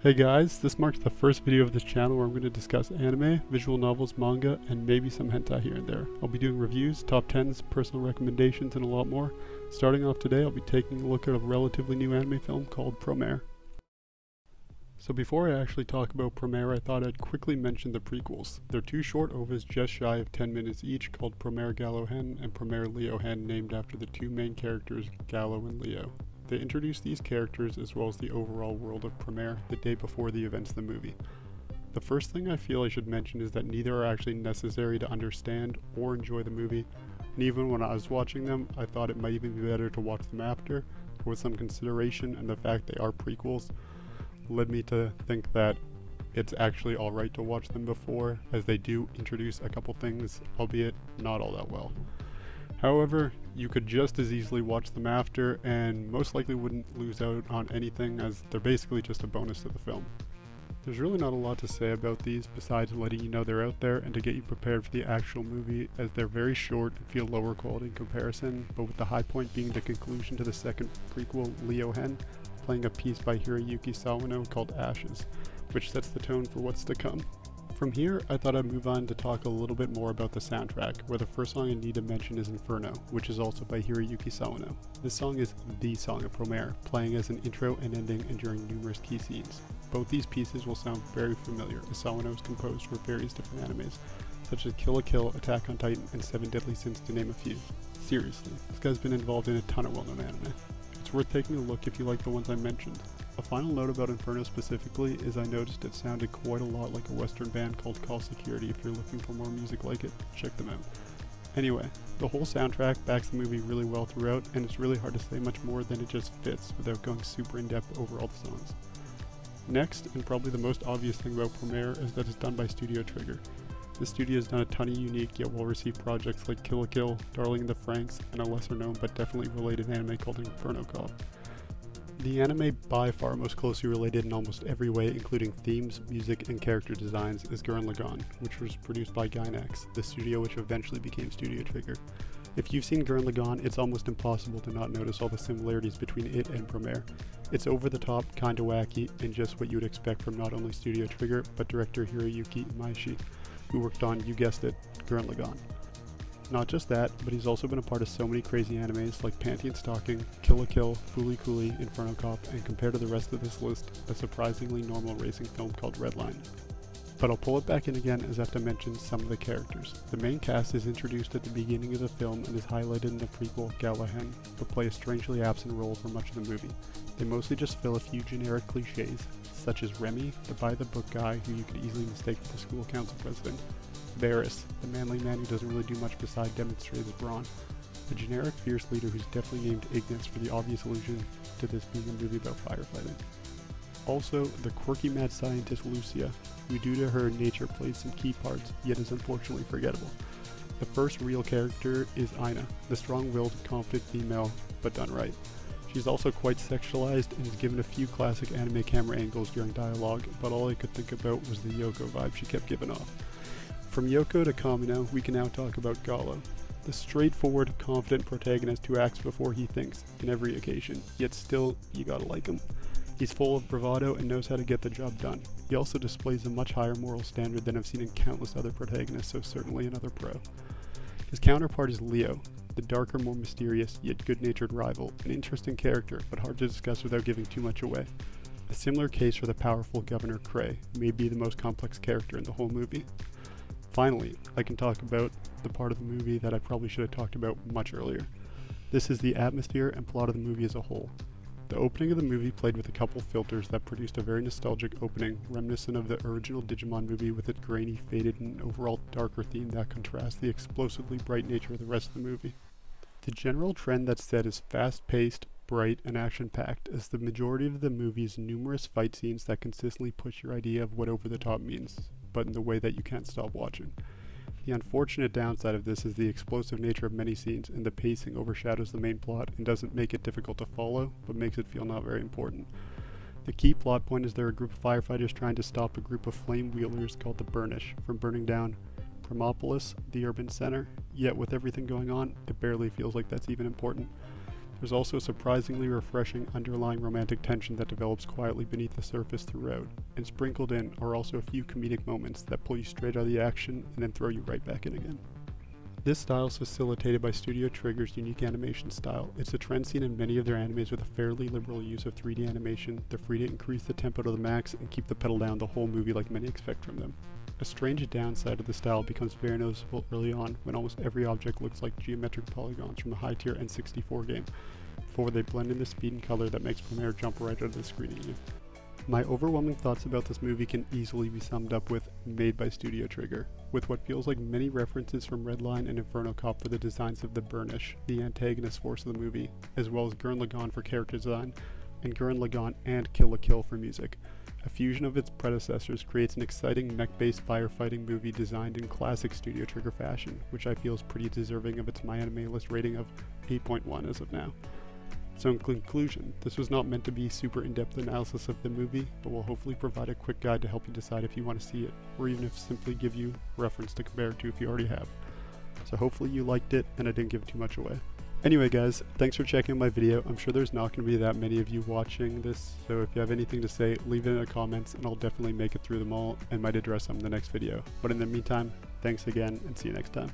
Hey guys, this marks the first video of this channel where I'm going to discuss anime, visual novels, manga, and maybe some hentai here and there. I'll be doing reviews, top 10s, personal recommendations, and a lot more. Starting off today, I'll be taking a look at a relatively new anime film called Promare. So before I actually talk about Promare, I thought I'd quickly mention the prequels. They're two short ovas just shy of 10 minutes each called Promare Gallo Hen and Promare Leo Hen, named after the two main characters, Gallo and Leo. They introduced these characters as well as the overall world of Promare the day before the events of the movie. The first thing I feel I should mention is that neither are actually necessary to understand or enjoy the movie, and even when I was watching them, I thought it might even be better to watch them after, but with some consideration and the fact they are prequels led me to think that it's actually alright to watch them before, as they do introduce a couple things, albeit not all that well. However, you could just as easily watch them after and most likely wouldn't lose out on anything, as they're basically just a bonus to the film. There's really not a lot to say about these besides letting you know they're out there and to get you prepared for the actual movie, as they're very short and feel lower quality in comparison, but with the high point being the conclusion to the second prequel, Leo Hen, playing a piece by Hiroyuki Sawano called Ashes, which sets the tone for what's to come. From here, I thought I'd move on to talk a little bit more about the soundtrack, where the first song I need to mention is Inferno, which is also by Hiroyuki Sawano. This song is the song of Promare, playing as an intro and ending and during numerous key scenes. Both these pieces will sound very familiar, as Sawano has composed for various different animes, such as Kill la Kill, Attack on Titan, and Seven Deadly Sins to name a few. Seriously, this guy's been involved in a ton of well-known anime. It's worth taking a look if you like the ones I mentioned. A final note about Inferno specifically is I noticed it sounded quite a lot like a western band called Call Security. If you're looking for more music like it, check them out. Anyway, the whole soundtrack backs the movie really well throughout, and it's really hard to say much more than it just fits without going super in depth over all the songs. Next, and probably the most obvious thing about Promare, is that it's done by Studio Trigger. This studio has done a ton of unique yet well-received projects like Kill la Kill, Darling in the Franxx, and a lesser known but definitely related anime called Inferno Cop. The anime by far most closely related in almost every way, including themes, music, and character designs, is Gurren Lagann, which was produced by Gainax, the studio which eventually became Studio Trigger. If you've seen Gurren Lagann, it's almost impossible to not notice all the similarities between it and Promare. It's over the top, kinda wacky, and just what you would expect from not only Studio Trigger, but director Hiroyuki Imaishi, who worked on, you guessed it, Gurren Lagann. Not just that, but he's also been a part of so many crazy animes like Panty & Stocking, Kill la Kill, Fooly Cooly, Inferno Cop, and compared to the rest of this list, a surprisingly normal racing film called Redline. But I'll pull it back in again as I have to mention some of the characters. The main cast is introduced at the beginning of the film and is highlighted in the prequel Gallo Hen, but play a strangely absent role for much of the movie. They mostly just fill a few generic cliches, such as Remy, the by-the-book guy who you could easily mistake for the school council president, Varys, the manly man who doesn't really do much besides demonstrate his brawn, a generic fierce leader who's definitely named Ignis for the obvious allusion to this being a movie about firefighting. Also, the quirky mad scientist Lucia, who due to her nature plays some key parts, yet is unfortunately forgettable. The first real character is Aina, the strong-willed, confident female, but done right. She's also quite sexualized and is given a few classic anime camera angles during dialogue, but all I could think about was the Yoko vibe she kept giving off. From Yoko to Kamino, we can now talk about Gallo, the straightforward, confident protagonist who acts before he thinks in every occasion, yet still, you gotta like him. He's full of bravado and knows how to get the job done. He also displays a much higher moral standard than I've seen in countless other protagonists, so certainly another pro. His counterpart is Leo, the darker, more mysterious, yet good-natured rival, an interesting character, but hard to discuss without giving too much away. A similar case for the powerful Governor Cray, who may be the most complex character in the whole movie. Finally, I can talk about the part of the movie that I probably should have talked about much earlier. This is the atmosphere and plot of the movie as a whole. The opening of the movie played with a couple filters that produced a very nostalgic opening, reminiscent of the original Digimon movie with its grainy, faded, and overall darker theme that contrasts the explosively bright nature of the rest of the movie. The general trend that's set is fast-paced, bright, and action-packed, as the majority of the movie's numerous fight scenes that consistently push your idea of what over-the-top means, but in the way that you can't stop watching. The unfortunate downside of this is the explosive nature of many scenes, and the pacing overshadows the main plot and doesn't make it difficult to follow, but makes it feel not very important. The key plot point is there are a group of firefighters trying to stop a group of flame wheelers called the Burnish from burning down Promopolis, the urban center, yet with everything going on, it barely feels like that's even important. There's also a surprisingly refreshing underlying romantic tension that develops quietly beneath the surface throughout, and sprinkled in are also a few comedic moments that pull you straight out of the action and then throw you right back in again. This style is facilitated by Studio Trigger's unique animation style. It's a trend seen in many of their animes with a fairly liberal use of 3D animation. They're free to increase the tempo to the max and keep the pedal down the whole movie like many expect from them. A strange downside of the style becomes very noticeable early on when almost every object looks like geometric polygons from the high-tier N64 game, before they blend into speed and color that makes Promare jump right out of the screen at you. My overwhelming thoughts about this movie can easily be summed up with made by Studio Trigger, with what feels like many references from Redline and Inferno Cop for the designs of the Burnish, the antagonist force of the movie, as well as Gurren Lagann for character design, and Gurren Lagann and Kill la Kill for music. A fusion of its predecessors creates an exciting mech-based firefighting movie designed in classic Studio Trigger fashion, which I feel is pretty deserving of its MyAnimeList rating of 8.1 as of now. So in conclusion, this was not meant to be super in-depth analysis of the movie, but will hopefully provide a quick guide to help you decide if you want to see it, or even if simply give you reference to compare it to if you already have. So hopefully you liked it and I didn't give too much away. Anyway guys, thanks for checking out my video. I'm sure there's not going to be that many of you watching this, so if you have anything to say, leave it in the comments and I'll definitely make it through them all and might address them in the next video. But in the meantime, thanks again and see you next time.